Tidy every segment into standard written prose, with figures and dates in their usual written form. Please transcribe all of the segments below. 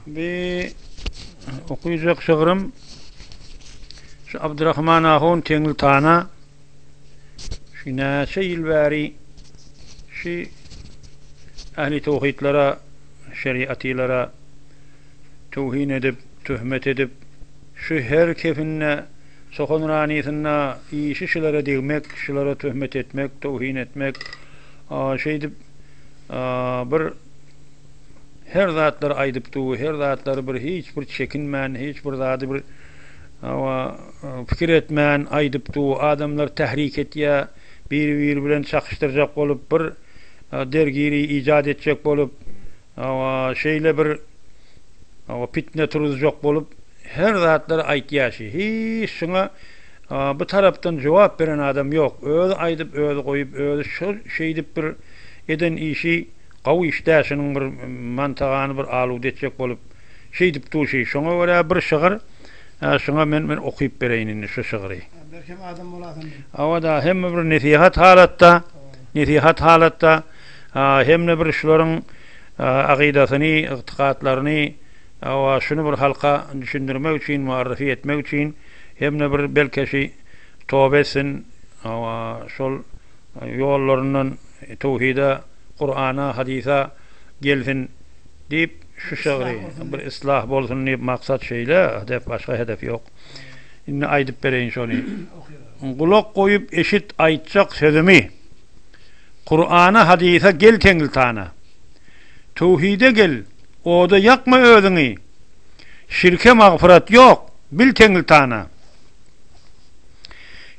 Bir okuyacak şığırım şu Abdurrahman Ahun Tengil Tana şu neçe yıl beri şu ehli tevhidlere, şeriatilere tevhin edip, töhmet edip şu her kefinne sokun raniyetine iyi şişlere değmek, şişlere töhmet etmek, tevhin etmek şeydi bir her zatlar aydıptu, her zatlar bir hiç bir çekinmen, hiç bir zatı bir fikir etmen aydıptu, adamlar tahrik etya bir bilen çakıştıracak olup bir dergiri icat edecek olup şeyle bir fitne turuzcak olup her zatlar aytyaşı hiç şuna bu taraftan cevap veren adam yok. Öyle aydıp, öyle koyup, öyle şeydip bir eden işi qaw iştäşiniň bir mantagany bir aludy etjek bolup şeydip tuşy. Şoňa görä bir şygyr, şoňa men okyp bereýin şu şygyry. Berkem adam bolasyn. Awada hem bir nesihat halatda, hem bir şularyň aqidasyny, itiqatlaryny şunu bir halka düşündirmek üçin, muarrifi etmek üçin, hem bir belki tövbe etsin, şol ýollaryndan tevhide, Kur'an'a, hadisa gelsin deyip şu şagri bir ıslah bolsun diye maksat şeyle, hedef başka hedef yok. Inni aydıp bereyin şonu. Kulak koyup eşit aytacak sözümü Kur'an'a, hadisa gel Tengil Tana. Tevhide gel, oda yakma özüni. Şirke mağfiret yok, bil Tengil Tana.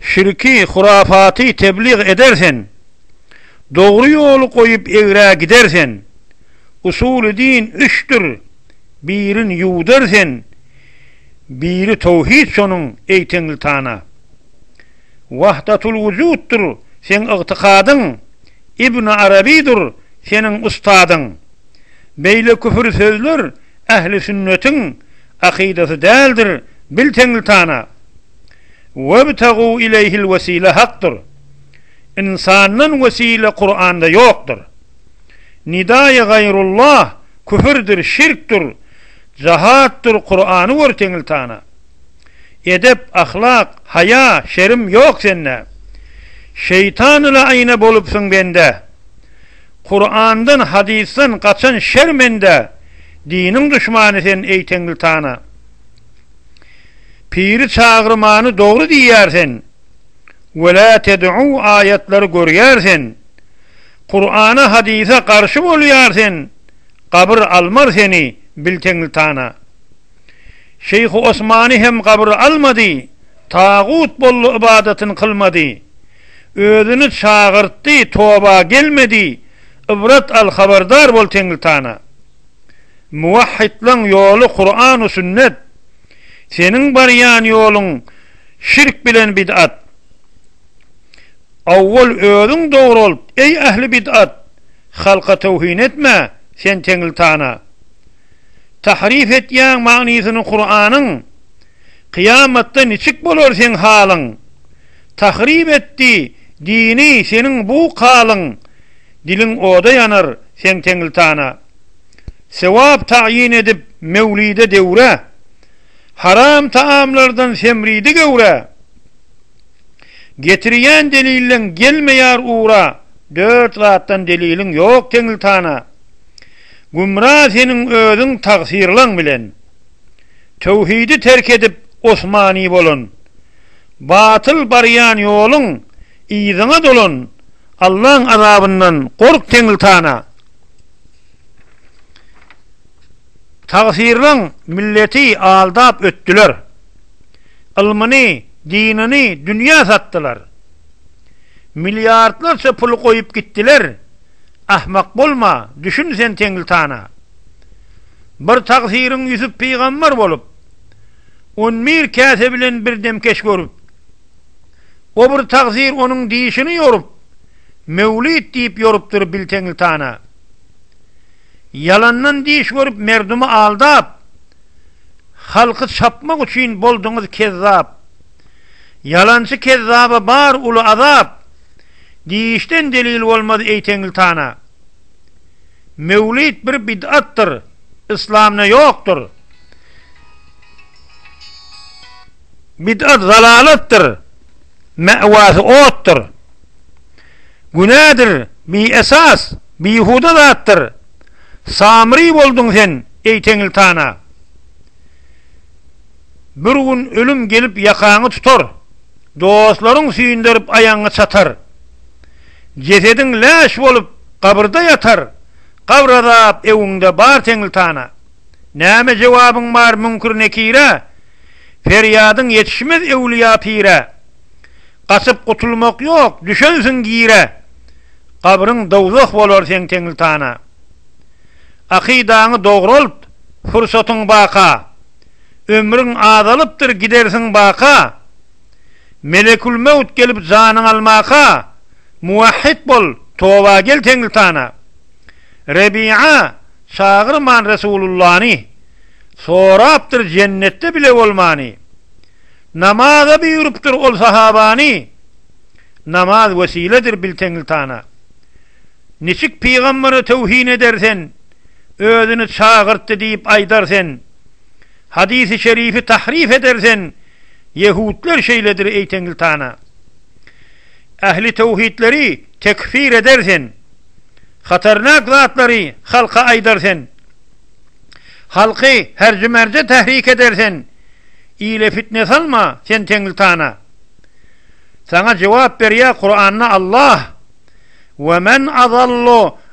Şirki, hurafatı tebliğ edersen, doğru yolu koyup eğre gidersen, usulü din üçtür, birin yudersen, biri tevhid sonun ey Tengil Tana. Vahdatul vücuddur, sen ıgtikadın, İbn-i Arabi'dur, senin ustadın. Beyle küfür sözler, ehli sünnetin akidası değildir, bil Tengil Tana. Vebtegu ileyhil vesile haktır. İnsanın vesile Kur'an'da yoktur. Nidâ-i gayrullah küfürdür, şirktir, cahattır, Kur'an'ı ver Tengil Tana. Edep, ahlak, haya, şerim yok senne. Şeytan ile ayna bolupsun bende. Kur'an'dan, hadisten kaçan şermende. Dinin düşmanı sen ey Tengil Tana. Piri çağırmanı doğru diyersen. Ve la ted'u ayetleri görýärsen, Kur'an'a, hadise karşı bolýarsen, kabir almar seni bil Tengil Tana. Şeyh Osmani hem kabir almadı, tağut bollu ibadetin kılmadı. Özünü çağırttı, toba gelmedi, ibret al haberdar bol Tengil Tana. Muvahhidlan yolu Kur'an-ı sünnet, senin baryan yolun şirk bilen bid'at. Awwal özüň dogry ol, ey ehli bid'at, halka tevhin etme, sen Tengil Tana. Tahrif etýän magnysyny Kur'anyň, kıyamatda niçik bolar sen halyň? Tahrif etdi dini senin bu kalyň, dilin oda yanar sen Tengil Tana. Sevap tayin edip mevlide devre, haram taamlardan semridi gövre. Getiriyen delilin gelmeyar uğra, 4 zattan delilin yok Tengil Tana. Gumra senin özün taksirlan bilen. Tevhidi terk edip Osmani bolun. Batıl baryan yolun, iyizine dolun. Allah'ın azabından kork Tengil Tana. Taksirlan milleti aldap öttüler. Ilmini, dinini dünya sattılar. Milyarlarca pul koyup gittiler. Ahmak bolma, düşün sen Tengil Tana. Bir taksirin Yusuf peygamber bolup, 11 kase bilen bir demkeş görüp, o bir taksir onun dişini yorup, mevlid deyip yoruptur bil Tengil Tana. Yalandan diş görüp merdumi aldap, halkı çapmak için boldunuz kezzap. Yalancı kezzaba bar ulu azap. Dişten delil olmadı ey Tengil Tana. Mevlid bir bid'attır. İslam'da yoktur. Bid'at zalalattır. Me'vası ottur. Günadır. Bir esas. Bir Yahuda zattır. Samri boldun sen ey teňil tana. Bir gün ölüm gelip yakaňy tutar. Dostlaryň süýündirip ayaňy çatar. Cesedin läş bolup kabırda yatar. Kavradap ewiňde bar teňil tana. Näme jowabyň bar münkür nekire? Feryadyň yetişmez ewliya pire. Qaçyp gutulmak ýok, düşensiň gire. Kabryň dowzak bolar sen teňil tana. Akidaňy dogrulyp, fursatyň baka. Ömrüň azalypdyr gidersiň baka. Melekul mevt gelip janyň almaka. Muvahhid bol, toba gel teňil tana. Rebi'a çağırman Resulullah'ni. Soraptır cennette bile olmani. Namaza buyuruptur ol sahabani. Namaz vesiledir bil teňil tana. Niçik peygamberi tevhin edersen, özünü çağırttı deyip aydarsen, hadisi şerifi tahrif edersen, Yehudler şeyledir ey teňil tana. Ehli tevhidleri tekfir edersen, hatarnak zatları halka aydarsen, halkı hercümerce tahrik edersen, ile fitne salma sen teňil tana. Sana cevap berýär Kur'an'na Allah. وَمَنْ أَضَلُّ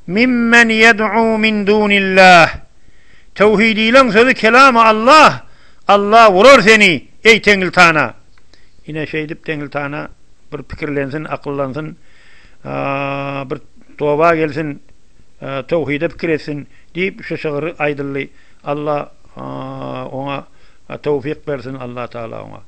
مِمَّنْ يَدْعُو مِنْ دُونِ اللّٰهِ Tevhidilen sözü kelamı Allah. Allah vurur seni ey teňil tana. Yine şey dip teňil tana bir pikirlensin, akıllansın, bir toba gelsin, tevhide fikir etsin deyip şu şıgırı aydılly. Allah ona tevfik versin Allah Teala ona.